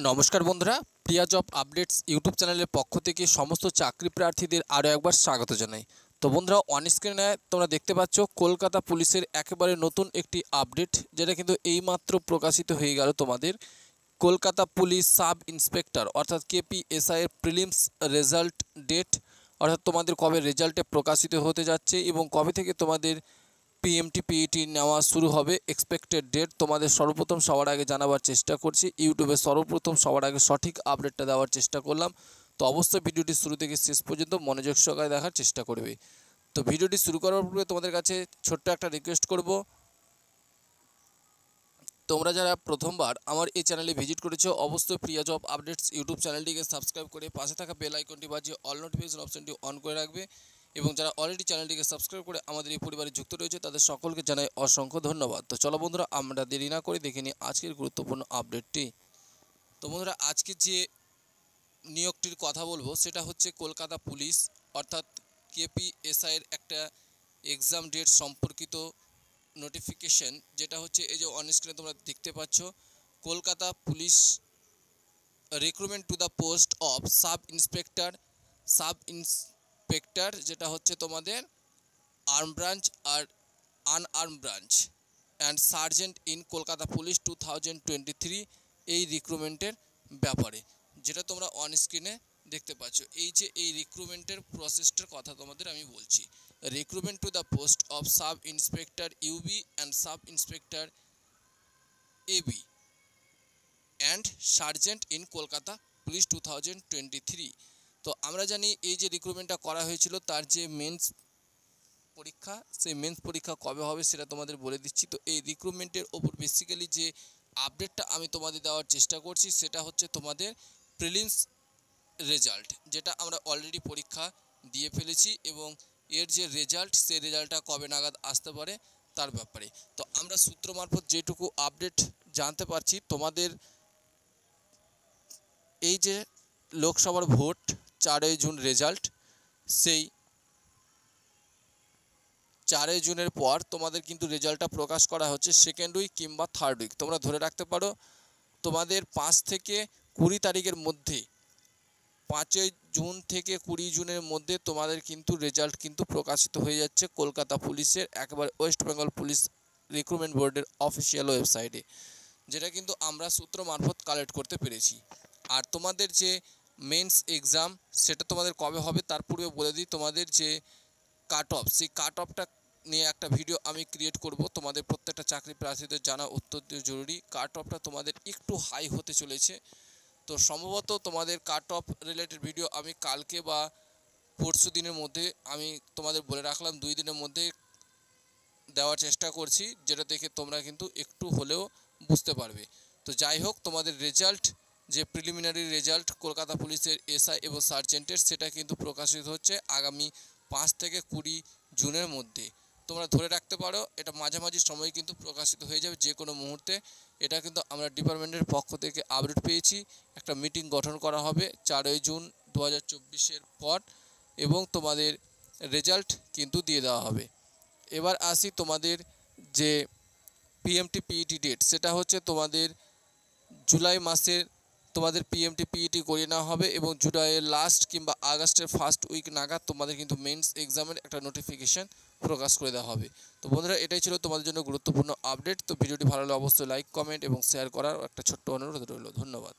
নমস্কার বন্ধুরা, প্রিয়া job updates YouTube চ্যানেলের পক্ষ থেকে সমস্ত চাকরি প্রার্থীদের আরও একবার স্বাগত জানাই। তো বন্ধুরা, অন স্ক্রিনে তোমরা দেখতে পাচ্ছ কলকাতা পুলিশের একেবারে নতুন একটি আপডেট, যেটা কিন্তু এইমাত্র প্রকাশিত হয়ে গেল। তোমাদের কলকাতা পুলিশ সাব ইন্সপেক্টর অর্থাৎ কেপিএসআই এর প্রিলিমস রেজাল্ট ডেট, অর্থাৎ তোমাদের কবে রেজাল্টে প্রকাশিত হতে যাচ্ছে এবং কবে থেকে তোমাদের পিএমটি নেওয়া শুরু হবে, এক্সপেক্টেড ডেট তোমাদের সর্বপ্রথম সবার আগে জানাবার চেষ্টা করছি। ইউটিউবে সর্বপ্রথম সবার আগে সঠিক আপডেটটা দেওয়ার চেষ্টা করলাম। তো অবশ্যই ভিডিওটি শুরু থেকে শেষ পর্যন্ত মনোযোগ সহকারে দেখার চেষ্টা করবে। তো ভিডিওটি শুরু করার পূর্বে তোমাদের কাছে ছোট্ট একটা রিকোয়েস্ট করব, তোমরা যারা প্রথমবার আমার এই চ্যানেলে ভিজিট করেছো অবশ্যই প্রিয়া জব আপডেটস ইউটিউব চ্যানেলটিকে সাবস্ক্রাইব করে পাশে থাকা বেল আইকনটি বাজিয়ে অল নোটিফিকেশন অপশনটি অন করে রাখবে এবং যারা অলরেডি চ্যানেলটিকে সাবস্ক্রাইব করে আমাদের এই পরিবারে যুক্ত রয়েছে তাদের সকলকে জানাই অসংখ্য ধন্যবাদ। তো চলো বন্ধুরা, আমরা দেরি না করে দেখে নিই আজকের গুরুত্বপূর্ণ আপডেটটি। তো বন্ধুরা, আজকে যে নিয়োগটির কথা বলবো সেটা হচ্ছে কলকাতা পুলিশ অর্থাৎ কেপিএসআই এর একটা এক্সাম ডেট সম্পর্কিত নোটিফিকেশন, যেটা হচ্ছে এই যে অন স্ক্রিনে তোমরা দেখতে পাচ্ছ, Kolkata police recruitment to the post of sub inspector, যেটা হচ্ছে তোমাদের আর্ম ব্রাঞ্চ আর unarm branch and sergeant in Kolkata police 2023, এই রিক্রুটমেন্টের ব্যাপারে, যেটা তোমরা অন স্ক্রিনে দেখতে পাচ্ছ। এই যে এই রিক্রুটমেন্টের প্রসেসটার কথা তোমাদের আমি বলছি। Recruitment to the post of sub inspector UB and sub inspector AB and sergeant in Kolkata police 2023। তো আমরা জানি এই যে রিক্রুটমেন্টটা করা হয়েছিল তার যে মেন্স পরীক্ষা, সেই মেন্স পরীক্ষা কবে হবে সেটা তোমাদের বলে দিচ্ছি। তো এই রিক্রুটমেন্টের ওপর বেসিক্যালি যে আপডেটটা আমি তোমাদের দেওয়ার চেষ্টা করছি সেটা হচ্ছে তোমাদের প্রিলিমস রেজাল্ট, যেটা আমরা অলরেডি পরীক্ষা দিয়ে ফেলেছি এবং এর যে রেজাল্ট সেই রেজাল্টটা কবে নাগাদ আসতে পারে তার ব্যাপারে। তো আমরা সূত্র মারফত যেটুকু আপডেট জানতে পারছি, তোমাদের এই যে লোকসভার ভোট 4ই জুন রেজাল্ট, সেই 4ই জুনের পর তোমাদের কিন্তু রেজাল্টটা প্রকাশ করা হচ্ছে সেকেন্ড উইক কিংবা থার্ড উইক। তোমরা ধরে রাখতে পারো তোমাদের 5 থেকে 20 তারিখের মধ্যে, 5ই জুন থেকে 20 জুনের মধ্যে তোমাদের কিন্তু রেজাল্ট কিন্তু প্রকাশিত হয়ে যাচ্ছে কলকাতা পুলিশের একেবারে ওয়েস্ট বেঙ্গল পুলিশ রিক্রুটমেন্ট বোর্ডের অফিসিয়াল ওয়েবসাইটে, যেটা কিন্তু আমরা সূত্র মারফত কালেক্ট করতে পেরেছি। আর তোমাদের যে মেন্স এক্সাম সেটা তোমাদের কবে হবে তার পূর্বে বলে দিই, তোমাদের যে কাট অফ, সেই কাট অফটা নিয়ে একটা ভিডিও আমি ক্রিয়েট করব। তোমাদের প্রত্যেকটা চাকরি প্রার্থীদের জানা অত্যন্ত জরুরি। কাট অফটা তোমাদের একটু হাই হতে চলেছে, তো সম্ভবত তোমাদের কাট অফ রিলেটেড ভিডিও আমি কালকে বা পরশু দিনের মধ্যে, আমি তোমাদের বলে রাখলাম 2 দিনের মধ্যে দেওয়ার চেষ্টা করছি, যেটা দেখে তোমরা কিন্তু একটু হলেও বুঝতে পারবে। তো যাই হোক, তোমাদের রেজাল্ট যে প্রিলিমিনারি রেজাল্ট কলকাতা পুলিশের এসআই এবং সার্জেন্টের, সেটা কিন্তু প্রকাশিত হচ্ছে আগামী 5 থেকে 20 জুনের মধ্যে। তোমরা ধরে রাখতে পারো এটা মাঝামাঝি সময় কিন্তু প্রকাশিত হয়ে যাবে, যে কোনো মুহূর্তে। এটা কিন্তু আমরা ডিপার্টমেন্টের পক্ষ থেকে আপডেট পেয়েছি। একটা মিটিং গঠন করা হবে 4ই জুন 2024 পর এবং তোমাদের রেজাল্ট কিন্তু দিয়ে দেওয়া হবে। এবার আসি তোমাদের যে পিএমটি ডেট, সেটা হচ্ছে তোমাদের জুলাই মাসের তোমাদের পিএমটি করিয়ে নেওয়া হবে এবং জুলাইয়ের লাস্ট কিংবা আগস্টের ফার্স্ট উইক নাগাদ তোমাদের কিন্তু মেন্স এক্সামের একটা নোটিফিকেশান প্রকাশ করে দেওয়া হবে। তো বন্ধুরা, এটাই ছিল তোমাদের জন্য গুরুত্বপূর্ণ আপডেট। তো ভিডিওটি ভালো লাগলে অবশ্যই লাইক, কমেন্ট এবং শেয়ার করার একটা ছোট্ট অনুরোধ রইল। ধন্যবাদ।